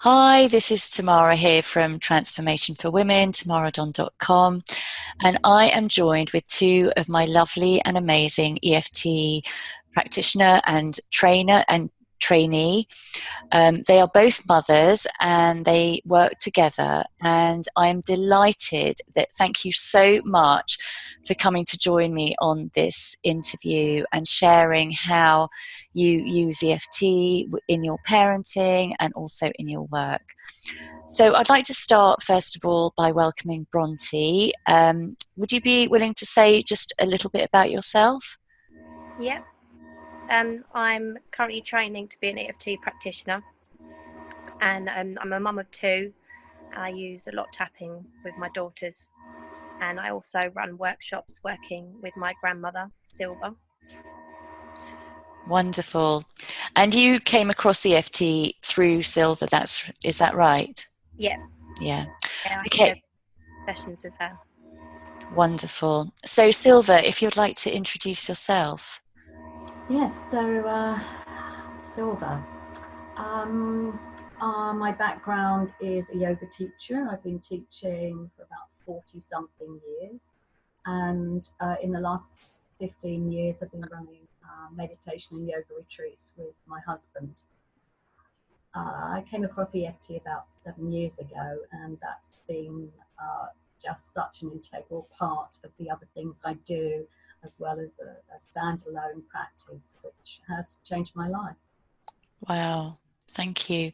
Hi, this is Tamara here from Transformation for Women, tamaradon.com, and I am joined with two of my lovely and amazing EFT practitioner and trainer and trainee. They are both mothers and they work together, and I'm delighted that thank you so much for coming to join me on this interview and sharing how you use EFT in your parenting and also in your work. So I'd like to start first of all by welcoming Bronte. Would you be willing to say just a little bit about yourself? Yeah, I'm currently training to be an EFT practitioner, and I'm a mum of two. I use a lot of tapping with my daughters, and I also run workshops working with my grandmother, Silva. Wonderful. And you came across EFT through Silva, is that right? Yeah, Yeah. yeah, I did Okay. sessions with her. Wonderful. So Silva, if you'd like to introduce yourself. Yes, so Silva. Um, my background is a yoga teacher. I've been teaching for about 40 something years. And in the last 15 years, I've been running meditation and yoga retreats with my husband. I came across EFT about 7 years ago, and that's been just such an integral part of the other things I do, as well as a standalone practice, which has changed my life. Wow. Thank you.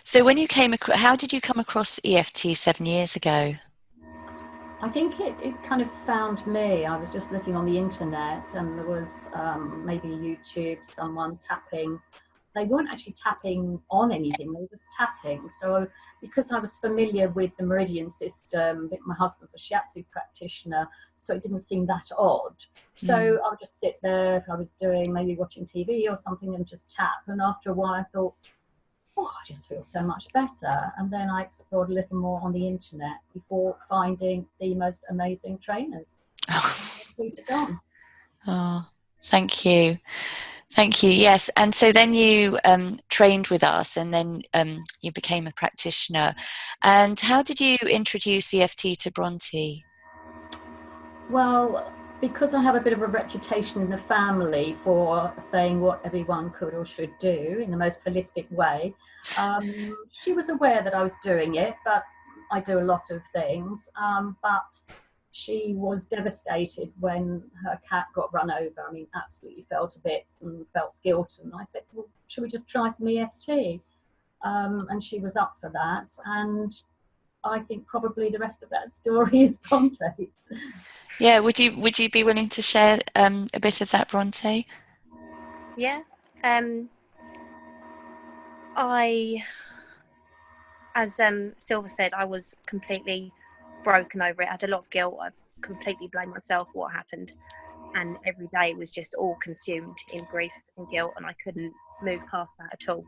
So when you came across, how did you come across EFT 7 years ago? I think it kind of found me. I was just looking on the internet, and there was maybe YouTube, someone tapping. They weren't actually tapping on anything, they were just tapping. So because I was familiar with the meridian system, my husband's a shiatsu practitioner, so it didn't seem that odd. So I would just sit there if I was doing, maybe watching TV or something, and just tap. And after a while I thought, oh, I just feel so much better. And then I explored a little more on the internet before finding the most amazing trainers. Oh, thank you. Thank you. Yes. And so then you trained with us, and then you became a practitioner. And how did you introduce EFT to Bronte? Well, because I have a bit of a reputation in the family for saying what everyone could or should do in the most holistic way, she was aware that I was doing it, but I do a lot of things. But she was devastated when her cat got run over. I mean, absolutely fell to bits and felt guilt. And I said, well, should we just try some EFT? And she was up for that. And I think probably the rest of that story is Bronte's. Yeah, would you be willing to share a bit of that, Bronte? Yeah, as Silva said, I was completely broken over it. I had a lot of guilt. I've completely blamed myself for what happened, and every day was just all consumed in grief and guilt, and I couldn't move past that at all.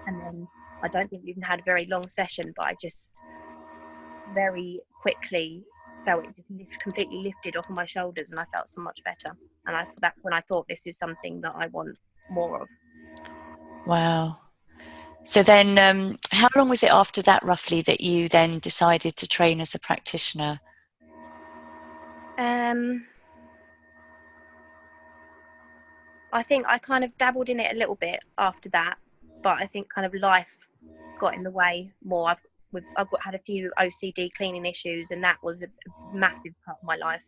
And then I don't think we even had a very long session, but I just very quickly felt it just completely lifted off of my shoulders, and I felt so much better. And that's when I thought, this is something that I want more of. Wow. So then, how long was it after that, roughly, that you then decided to train as a practitioner? I think I kind of dabbled in it a little bit after that, but I think kind of life got in the way more. Had a few OCD cleaning issues, and that was a massive part of my life.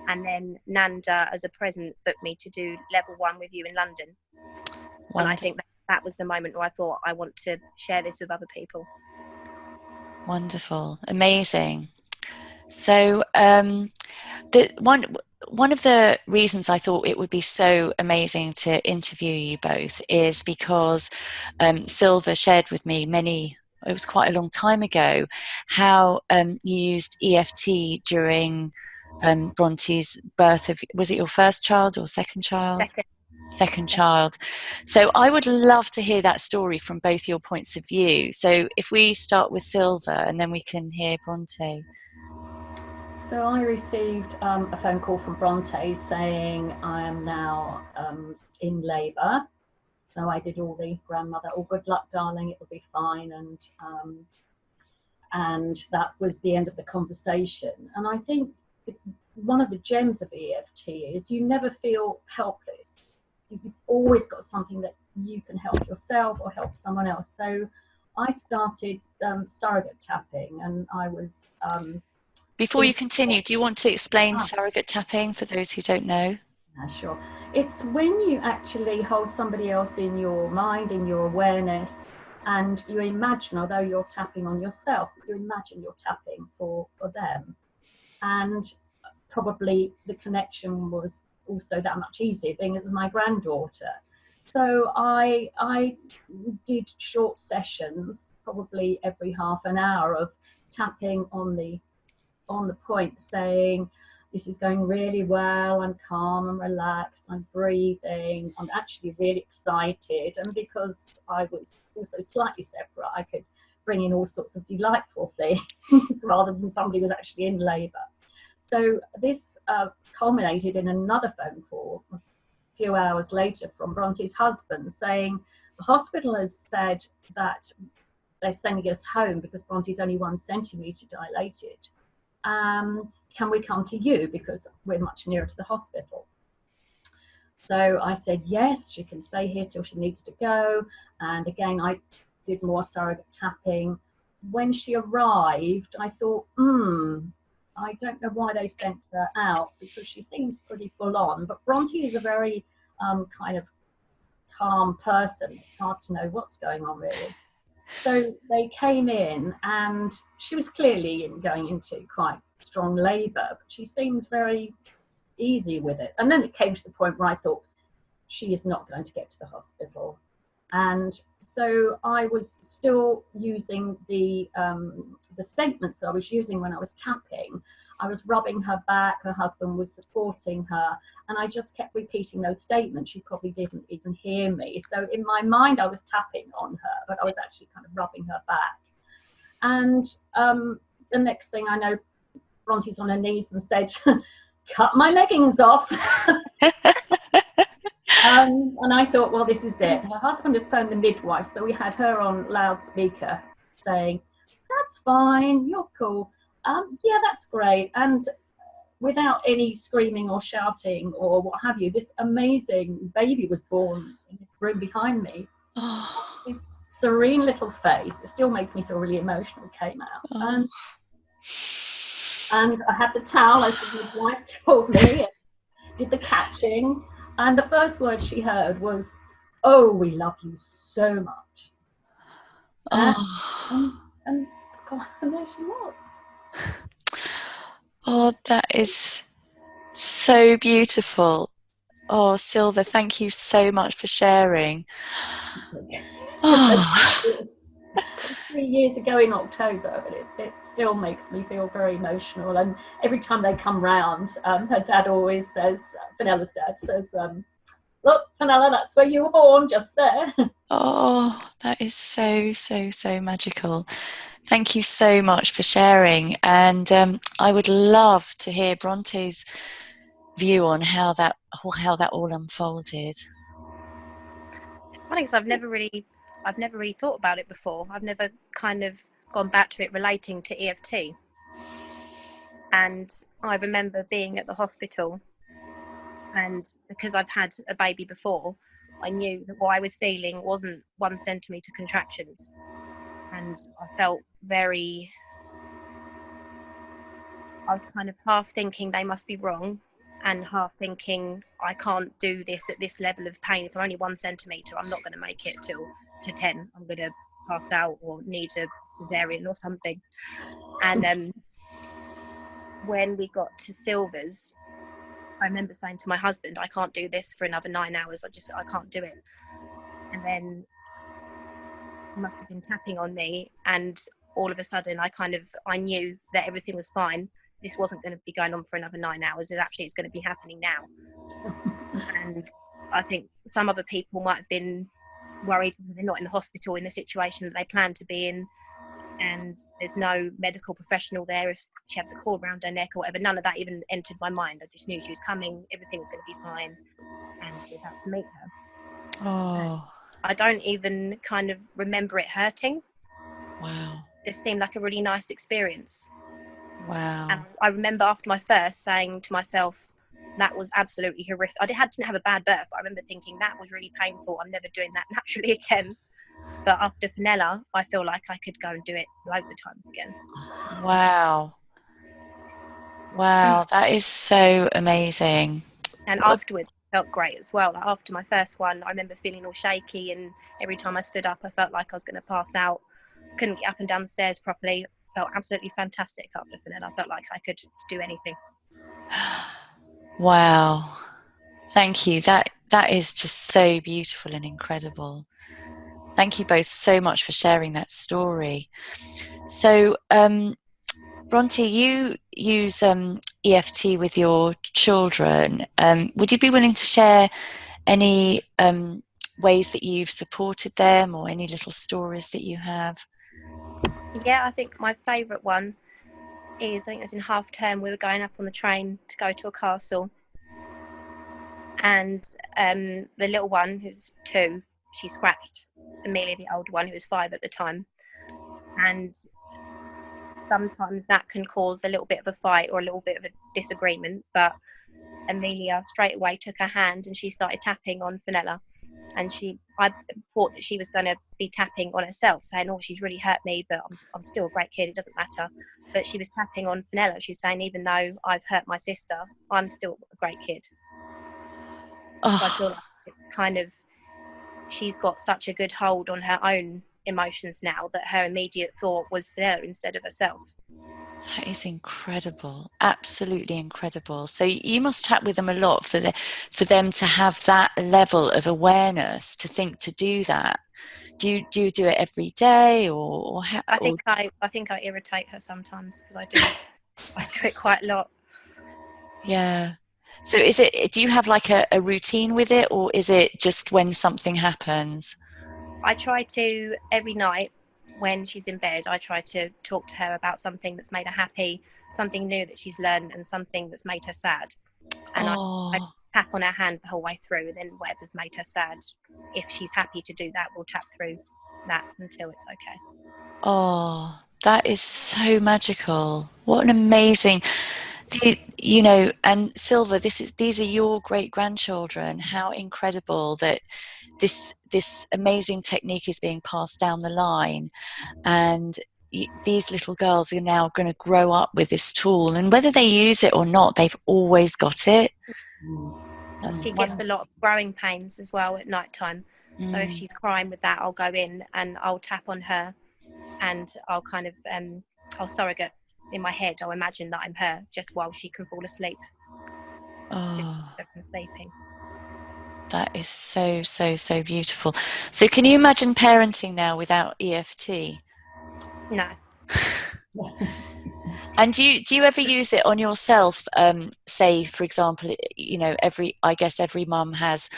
And then Nanda, as a present, booked me to do level 1 with you in London. Wonderful. And I think that was the moment where I thought, I want to share this with other people. Wonderful. Amazing. So one of the reasons I thought it would be so amazing to interview you both is because Silva shared with me it was quite a long time ago, how you used EFT during Bronte's birth of, was it your first child or second child? Second child. So I would love to hear that story from both your points of view. So if we start with Silva and then we can hear Bronte. So I received a phone call from Bronte saying I am now in labour. So I did all the grandmother, oh, good luck, darling, it'll be fine. And that was the end of the conversation. And I think one of the gems of EFT is you never feel helpless. You've always got something that you can help yourself or help someone else. So I started surrogate tapping, and I was... Before you continue, do you want to explain surrogate tapping for those who don't know? Sure. It's when you actually hold somebody else in your mind, in your awareness, and you imagine, although you're tapping on yourself, you imagine you're tapping for them. And probably the connection was also that much easier, being it was my granddaughter. So I did short sessions, probably every half an hour, of tapping on the point, saying, this is going really well, I'm calm, I'm relaxed, I'm breathing, I'm actually really excited. And because I was also slightly separate, I could bring in all sorts of delightful things rather than somebody who was actually in labour. So this culminated in another phone call a few hours later from Bronte's husband, saying the hospital has said that they're sending us home because Bronte's only 1 centimetre dilated. Can we come to you because we're much nearer to the hospital? So I said, yes, she can stay here till she needs to go. And again, I did more surrogate tapping. When she arrived, I thought, I don't know why they sent her out, because she seems pretty full on. But Bronte is a very kind of calm person. It's hard to know what's going on, really. So they came in, and she was clearly going into quite strong labour, but she seemed very easy with it. And then it came to the point where I thought, she is not going to get to the hospital. And so I was still using the statements that I was using when I was tapping. I was rubbing her back, her husband was supporting her, and I just kept repeating those statements. She probably didn't even hear me. So in my mind, I was tapping on her, but I was actually kind of rubbing her back. And the next thing I know, Bronte's on her knees and said, cut my leggings off. And I thought, well, this is it. Her husband had phoned the midwife, so we had her on loudspeaker saying, that's fine, you're cool. Yeah, that's great. And without any screaming or shouting or what have you, this amazing baby was born in this room behind me. This serene little face, it still makes me feel really emotional, came out. And I had the towel, as the midwife told me, did the catching. And the first word she heard was, oh, we love you so much. And there she was. Oh, that is so beautiful. Oh, Silva, thank you so much for sharing. 3 years ago in October, but it still makes me feel very emotional. And every time they come round, her dad always says, Fenella's dad says, look, Fenella, that's where you were born, just there. Oh, that is so, so, so magical. Thank you so much for sharing. And I would love to hear Bronte's view on how that all unfolded. It's funny because I've never really thought about it before. I've never kind of gone back to it relating to EFT. And I remember being at the hospital, and because I've had a baby before, I knew that what I was feeling wasn't 1 centimetre contractions. And I felt I was kind of half thinking they must be wrong, and half thinking I can't do this at this level of pain. If I'm only 1 centimetre, I'm not going to make it to 10. I'm going to pass out or need a cesarean or something. And when we got to Silva's, I remember saying to my husband, I can't do this for another 9 hours. I can't do it. And then he must have been tapping on me, and all of a sudden I knew that everything was fine. This wasn't going to be going on for another 9 hours. It's going to be happening now. And I think some other people might have been worried that they're not in the hospital in the situation that they plan to be in, and there's no medical professional there. If she had the cord around her neck or whatever, none of that even entered my mind. I just knew she was coming, everything was going to be fine, and we were about to meet her. Oh. I don't even kind of remember it hurting. Wow. It seemed like a really nice experience. Wow. And I remember after my first saying to myself, that was absolutely horrific. I didn't have a bad birth, but I remember thinking that was really painful. I'm never doing that naturally again. But after Fenella, I feel like I could go and do it loads of times again. Wow. Wow, that is so amazing. And afterwards, it felt great as well. Like after my first one, I remember feeling all shaky, and every time I stood up, I felt like I was going to pass out. Couldn't get up and down the stairs properly. Felt absolutely fantastic after Fenella. I felt like I could do anything. Wow. Thank you. That is just so beautiful and incredible. Thank you both so much for sharing that story. So, Bronte, you use EFT with your children. Would you be willing to share any ways that you've supported them, or any little stories that you have? Yeah, I think my favourite one is, I think it was in half term, we were going up on the train to go to a castle. And the little one, who's 2, she scratched Amelia, the older one, who was 5 at the time. And sometimes that can cause a little bit of a fight or a little bit of a disagreement. But Amelia straight away took her hand and she started tapping on Fenella. And I thought that she was going to be tapping on herself, saying, oh, she's really hurt me, but I'm still a great kid, it doesn't matter. But she was tapping on Fenella. She's saying, even though I've hurt my sister, I'm still a great kid. Oh. So I feel like it kind of, she's got such a good hold on her own emotions now that her immediate thought was Fenella instead of herself. That is incredible. Absolutely incredible. So you must chat with them a lot for them to have that level of awareness to think to do that. Do you do it every day, or how? I think I irritate her sometimes, because I do it quite a lot. Yeah. So do you have like a routine with it, or is it just when something happens? I try to, every night when she's in bed, I try to talk to her about something that's made her happy, something new that she's learned, and something that's made her sad. And I tap on her hand the whole way through, and then whatever's made her sad, if she's happy to do that, we'll tap through that until it's okay. Oh, that is so magical. What an amazing, and Silva, these are your great grandchildren. How incredible that this amazing technique is being passed down the line, and these little girls are now going to grow up with this tool, and whether they use it or not, they've always got it. She gets a lot of growing pains as well at night time. So if she's crying with that, I'll go in and I'll tap on her, and I'll kind of I'll surrogate in my head. I'll imagine that I'm her, just while she can fall asleep. Sleeping. That is so, so, so beautiful. So can you imagine parenting now without EFT? No. And do you ever use it on yourself? Say, for example, I guess every mum has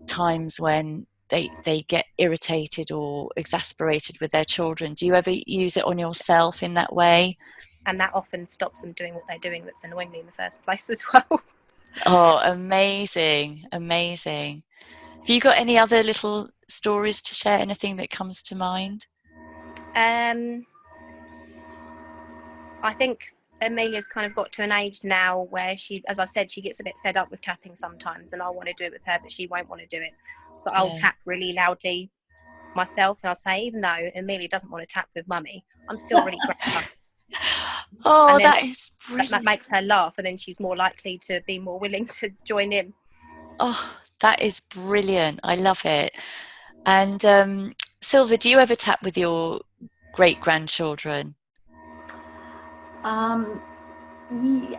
times when they get irritated or exasperated with their children. Do you ever use it on yourself in that way? And that often stops them doing what they're doing that's annoying me in the first place as well. Oh, amazing, amazing. Have you got any other little stories to share? Anything that comes to mind? I think Amelia's kind of got to an age now where she, as I said, she gets a bit fed up with tapping sometimes, and I want to do it with her, but she won't want to do it. So I'll tap really loudly myself, and I'll say, even though Amelia doesn't want to tap with mummy, I'm still really grateful. Oh, that is brilliant. That makes her laugh, and then she's more likely to be more willing to join in. Oh, that is brilliant. I love it. And Silva, do you ever tap with your great-grandchildren?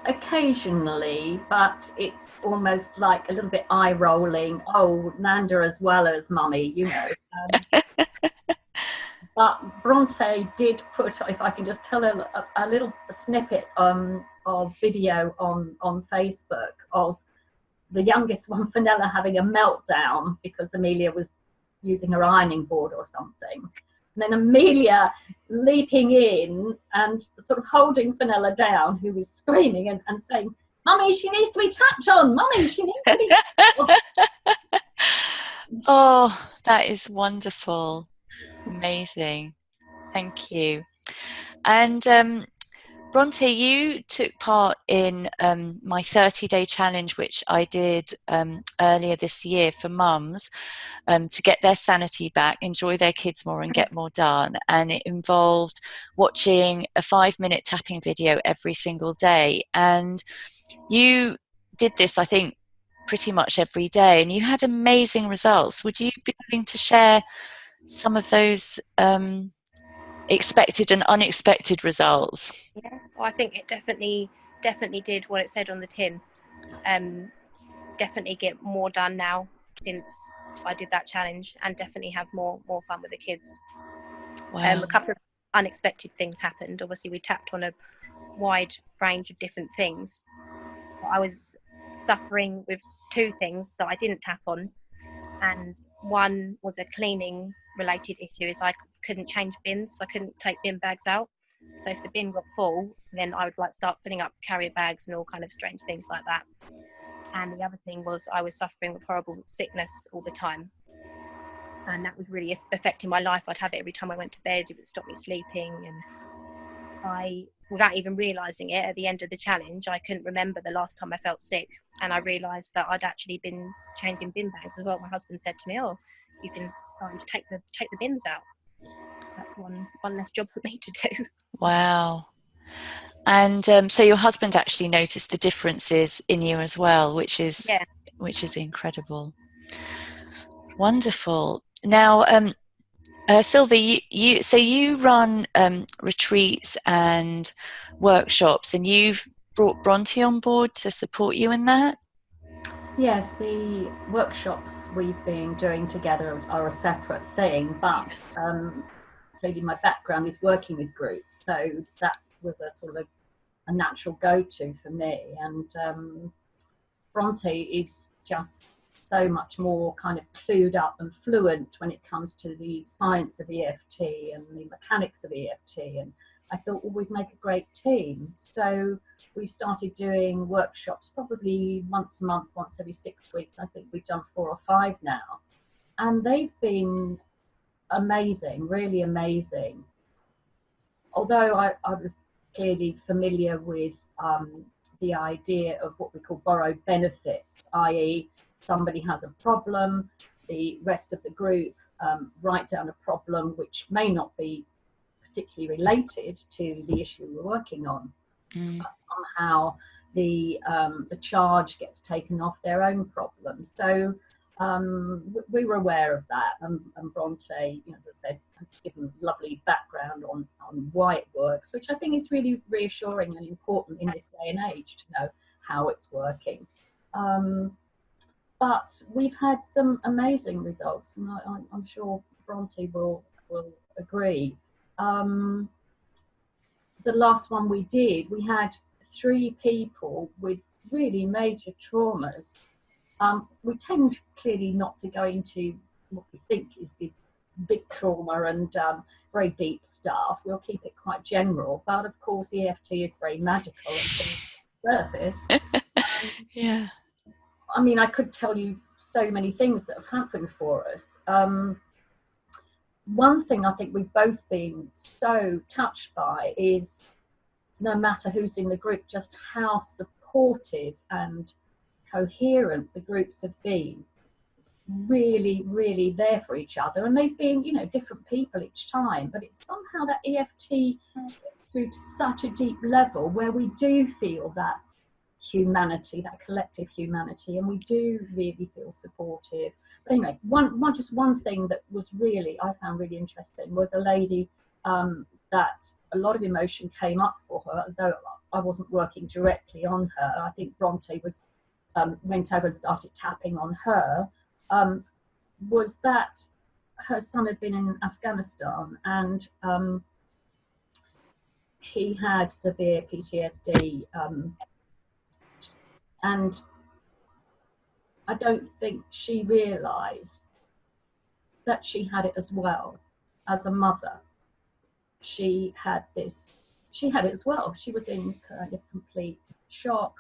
Occasionally, but it's almost like a little bit eye-rolling. Oh, Nanda as well as mummy, But Bronte did put, if I can just tell a little snippet of video on Facebook of the youngest one, Fenella, having a meltdown because Amelia was using her ironing board or something. And then Amelia leaping in and sort of holding Fenella down, who was screaming and saying, "Mummy, she needs to be tapped on. Mummy, she needs to be tapped on." Oh, that is wonderful. Amazing. Thank you. And Bronte, you took part in my 30-day challenge, which I did earlier this year for mums to get their sanity back, enjoy their kids more, and get more done. And it involved watching a 5-minute tapping video every single day. And you did this, I think, pretty much every day, and you had amazing results. Would you be willing to share some of those expected and unexpected results? Yeah, well, I think it definitely did what it said on the tin. Definitely get more done now since I did that challenge, and definitely have more fun with the kids. Wow. A couple of unexpected things happened. Obviously, we tapped on a wide range of different things. I was suffering with 2 things that I didn't tap on, and one was a cleaning related issue, is I couldn't change bins, so I couldn't take bin bags out. So if the bin got full, then I would like start filling up carrier bags and all kind of strange things like that. And the other thing was I was suffering with horrible sickness all the time, and that was really affecting my life. I'd have it every time I went to bed. It would stop me sleeping, and I, without even realising it, at the end of the challenge, I couldn't remember the last time I felt sick, and I realised that I'd actually been changing bin bags as well. My husband said to me, "Oh, you've been starting to take the bins out." That's one less job for me to do. Wow. And so your husband actually noticed the differences in you as well, which is incredible. Wonderful. Now, Silva, you run retreats and workshops, and you've brought Bronte on board to support you in that? Yes, the workshops we've been doing together are a separate thing, but clearly my background is working with groups, so that was a sort of a natural go-to for me. And Bronte is just so much more kind of clued up and fluent when it comes to the science of EFT and the mechanics of EFT, and I thought, well, we'd make a great team. So we started doing workshops probably once a month, once every 6 weeks. I think we've done 4 or 5 now, and they've been amazing, really amazing. Although I was clearly familiar with the idea of what we call borrowed benefits, i.e. somebody has a problem, the rest of the group write down a problem which may not be particularly related to the issue we're working on. But somehow the charge gets taken off their own problem. So we were aware of that, and Bronte, as I said, has given a lovely background on why it works, which I think is really reassuring and important in this day and age to know how it's working. But we've had some amazing results, and I'm sure Bronte will agree. The last one we did, we had 3 people with really major traumas. We tend clearly not to go into what we think is big trauma and very deep stuff. We'll keep it quite general, but of course EFT is very magical and surface. Yeah. I mean, I could tell you so many things that have happened for us. One thing I think we've both been so touched by is, no matter who's in the group, just how supportive and coherent the groups have been. Really, really there for each other, and they've been, different people each time, but it's somehow that EFT gets through to such a deep level where we do feel that humanity, that collective humanity, and we do really feel supportive. But anyway, one thing that was I found really interesting was a lady that a lot of emotion came up for her, though I wasn't working directly on her. I think Bronte went over and started tapping on her. Was that her son had been in Afghanistan, and he had severe PTSD, and I don't think she realised that she had it as well. As a mother, she had it as well. She was in kind of complete shock,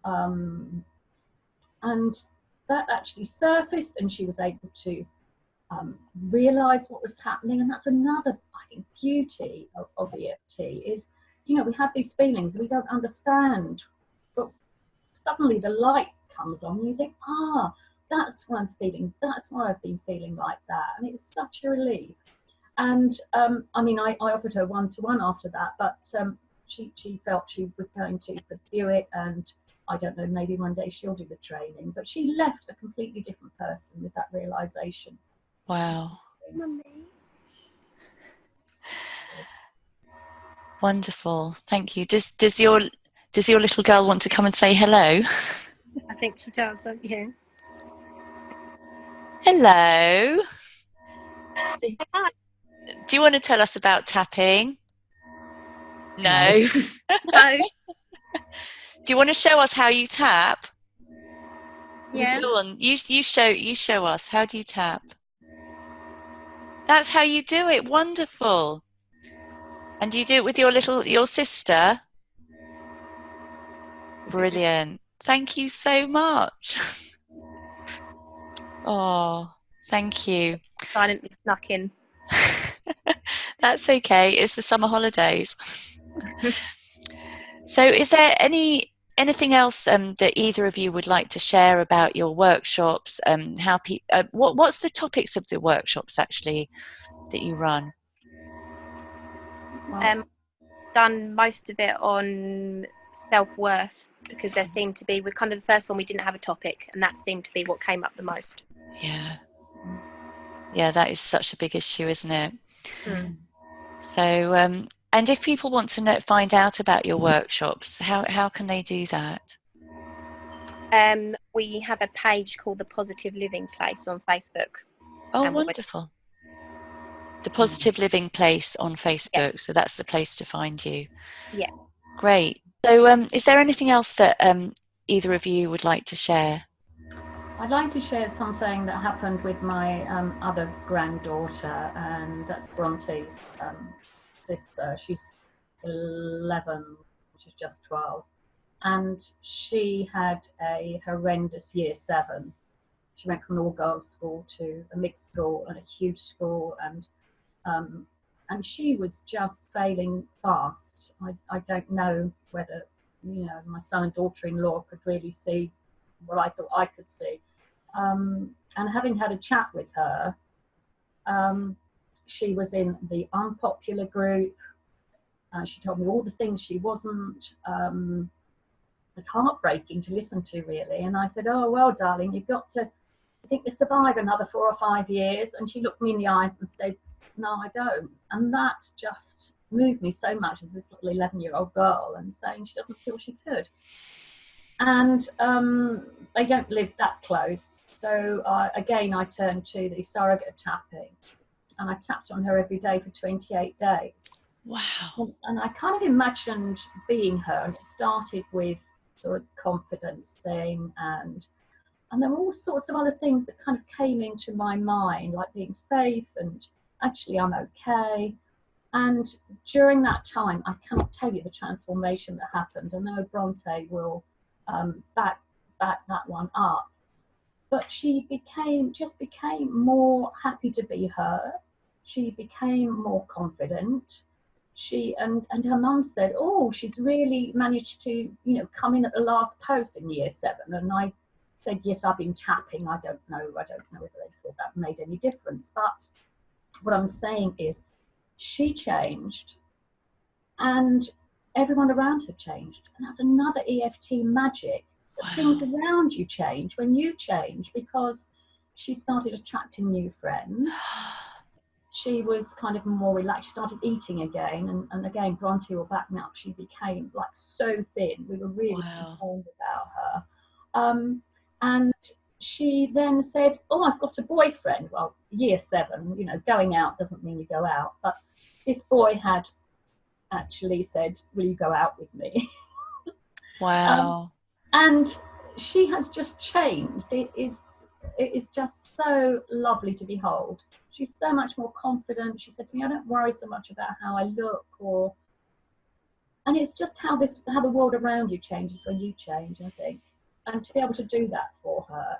and that actually surfaced, and she was able to realize what was happening. And that's another, I think, beauty of EFT is, you know, we have these feelings we don't understand, but suddenly the light comes on and you think, that's what I'm feeling, that's why I've been feeling like that. And it's such a relief. And I mean, I offered her one-to-one after that, but she felt she was going to pursue it, and I don't know, maybe one day she'll do the training. But she left a completely different person with that realization. Wow. Mummy. Wonderful. Thank you. Does your little girl want to come and say hello? I think she does, don't you? Hello. Hi. Do you want to tell us about tapping? No. No. Do you want to show us how you tap? Yeah. Go on. You show us. How do you tap? That's how you do it. Wonderful. And you do it with your sister? Brilliant. Thank you so much. Oh, thank you. Silently snuck in. That's okay. It's the summer holidays. So is there anything else that either of you would like to share about your workshops? What's the topics of the workshops actually that you run? Done most of it on self-worth, because there seemed to be, with kind of the first one we didn't have a topic, and that seemed to be what came up the most. Yeah, that is such a big issue, isn't it? So and if people want to find out about your workshops, how can they do that? We have a page called the Positive Living Place on Facebook. Oh, wonderful. The Positive Living Place on Facebook. Yeah. So that's the place to find you. Yeah. Great. So is there anything else that either of you would like to share? I'd like to share something that happened with my other granddaughter, and that's Bronte's sister. She's 11, she's just 12. And she had a horrendous year 7. She went from an all-girls school to a mixed school and a huge school, and she was just failing fast. I don't know whether, you know, my son and daughter-in-law could really see what I thought I could see. And having had a chat with her, she was in the unpopular group. She told me all the things she wasn't. It was heartbreaking to listen to, really. And I said, oh, well, darling, you've got to, I think you survive another 4 or 5 years. And she looked me in the eyes and said, no, I don't. And that just moved me so much as this little 11-year-old girl, and saying she doesn't feel she could. And they don't live that close. So again, I turned to the surrogate tapping, and I tapped on her every day for 28 days. Wow. And I kind of imagined being her, and it started with sort of confidence thing, and there were all sorts of other things that kind of came into my mind, like being safe and actually I'm okay. And during that time, I cannot tell you the transformation that happened. I know Bronte will back that one up, but she became more happy to be her. She became more confident. She and her mum said, oh, she's really managed to, you know, come in at the last post in year 7. And I said, yes, I've been tapping. I don't know whether they thought that made any difference. But what I'm saying is she changed, and everyone around her changed. And that's another EFT magic. Wow. Things around you change when you change, because she started attracting new friends. She was kind of more relaxed. She started eating again. And again, Bronte will back me up. She became like so thin. We were really concerned about her. And she then said, oh, I've got a boyfriend. Well, year 7, you know, going out doesn't mean you go out. But this boy had actually said, will you go out with me? Wow. And she has just changed. It is just so lovely to behold. She's so much more confident. She said to me, I don't worry so much about how I look, and it's just how the world around you changes when you change, I think. And to be able to do that for her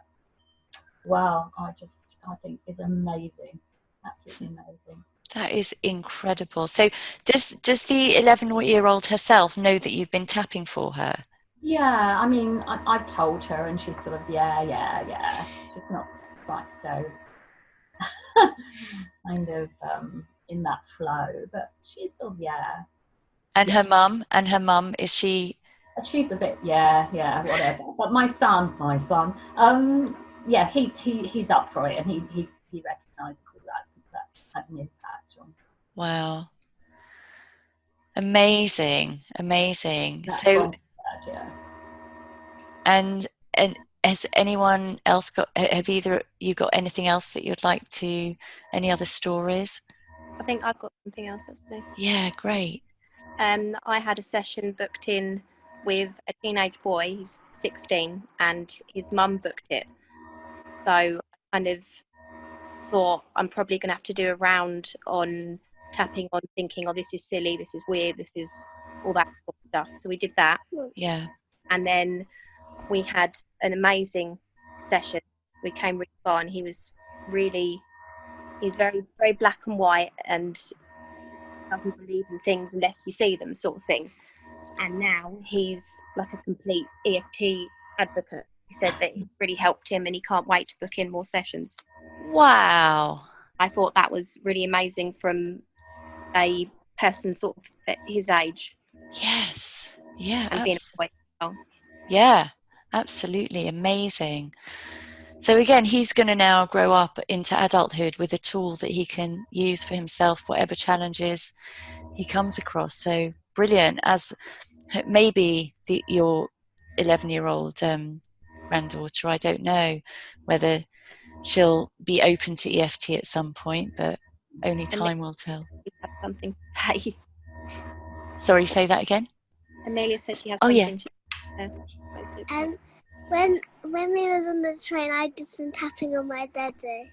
well. I think is amazing, absolutely amazing. That is incredible. So does the 11-year-old herself know that you've been tapping for her? Yeah, I mean, I've told her, and she's sort of yeah. She's not quite so kind of in that flow, but she's sort of And her mum, is she? she's a bit whatever. But my son, yeah, he's up for it, and he recognises that's had an impact on. Wow. Amazing. That's So, what I'm glad, yeah. and has anyone else have either you got anything else that you'd like to, any other stories? I think I've got something else actually. Yeah, great. I had a session booked in with a teenage boy who's 16, and his mum booked it. So I kind of thought I'm probably going to have to do a round on tapping on, thinking, oh, this is silly, this is weird, this is all that sort of stuff. So we did that. Yeah. And then we had an amazing session. We came really far, and he's very, very black and white, and doesn't believe in things unless you see them, sort of thing. And now he's like a complete EFT advocate. He said that it really helped him, and he can't wait to book in more sessions. Wow. I thought that was really amazing from a person sort of at his age. Yes. Yeah. And being a boy. Yeah, absolutely amazing. So again, he's going to now grow up into adulthood with a tool that he can use for himself, whatever challenges he comes across. So brilliant. As maybe your 11-year-old granddaughter, I don't know whether she'll be open to EFT at some point, but only time will tell. Something to say. Sorry, say that again. Amelia says she has something. When we was on the train, I did some tapping on my daddy.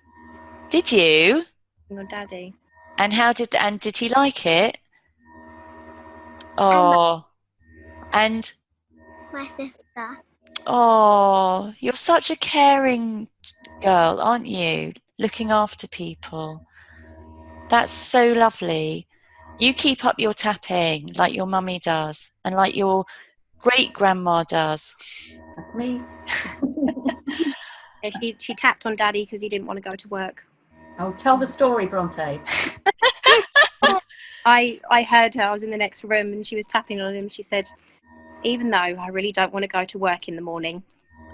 Did you? Your daddy. And did he like it? Oh, and my sister. Oh, you're such a caring girl, aren't you? Looking after people. That's so lovely. You keep up your tapping like your mummy does, and like your great grandma does. That's me. Yeah, she tapped on Daddy because he didn't want to go to work. Oh, tell the story, Bronte. I heard her. I was in the next room, and she was tapping on him. She said, "Even though I really don't want to go to work in the morning,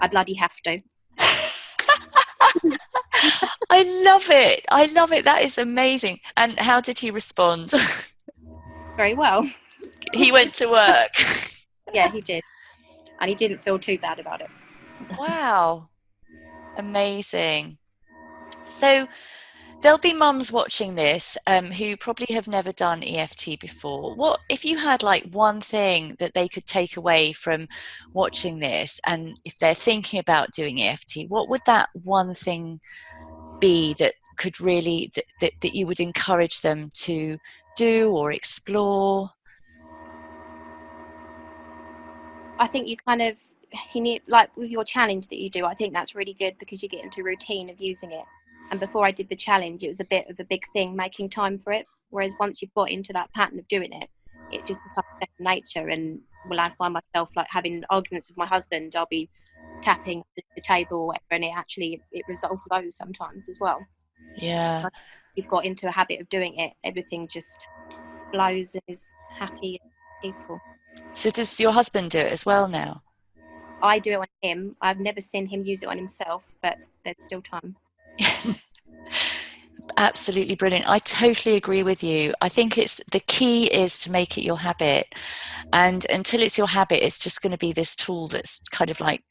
I bloody have to." I love it. That is amazing. And how did he respond? Very well. He went to work. Yeah, he did. And he didn't feel too bad about it. Wow. Amazing. So there'll be mums watching this who probably have never done EFT before. What if you had like one thing that they could take away from watching this, and if they're thinking about doing EFT, what would that one thing be that could really that you would encourage them to do or explore? I think you need, like with your challenge that you do, I think that's really good because you get into routine of using it. And before I did the challenge, it was a bit of a big thing making time for it. Whereas once you've got into that pattern of doing it, it just becomes second nature. And when I find myself like having arguments with my husband, I'll be tapping at the table or whatever, and it resolves those sometimes as well. Yeah. Like you've got into a habit of doing it, everything just flows and is happy and peaceful. So does your husband do it as well now? I do it on him. I've never seen him use it on himself, but there's still time. Absolutely brilliant. I totally agree with you. I think the key is to make it your habit, and until it's your habit, it's just going to be this tool that's kind of like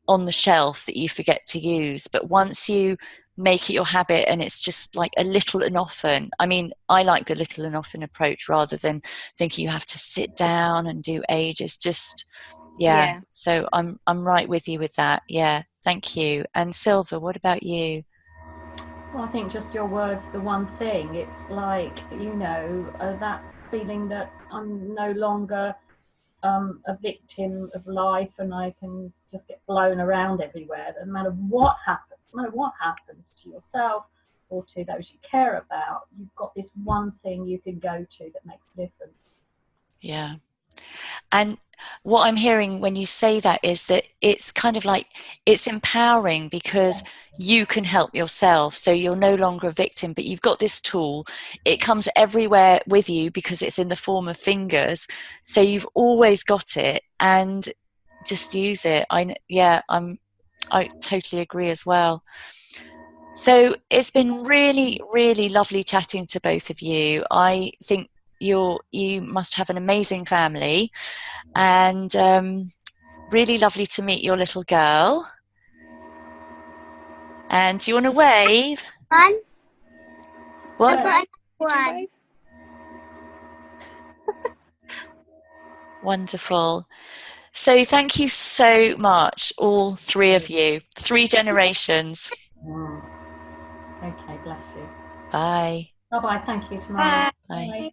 on the shelf that you forget to use. But once you make it your habit and it's just like a little and often, I mean, I like the little and often approach rather than thinking you have to sit down and do ages. Just yeah. So I'm right with you with that. Yeah, thank you. And Silva, what about you? Well, I think just your words, the one thing, it's like, that feeling that I'm no longer a victim of life and I can just get blown around everywhere. No matter what happens, no matter what happens to yourself or to those you care about, you've got this one thing you can go to that makes a difference. Yeah. And what I'm hearing when you say that is that it's kind of like, it's empowering because you can help yourself. So you're no longer a victim, but you've got this tool. It comes everywhere with you because it's in the form of fingers. So you've always got it, and just use it. I totally agree as well. So it's been really, really lovely chatting to both of you. I think you must have an amazing family, and really lovely to meet your little girl. And do you want to wave? One. What? I've got one. Wonderful. So thank you so much, all three of you. 3 generations. Okay, bless you. Bye. Bye-bye. Thank you, Tamara. Bye.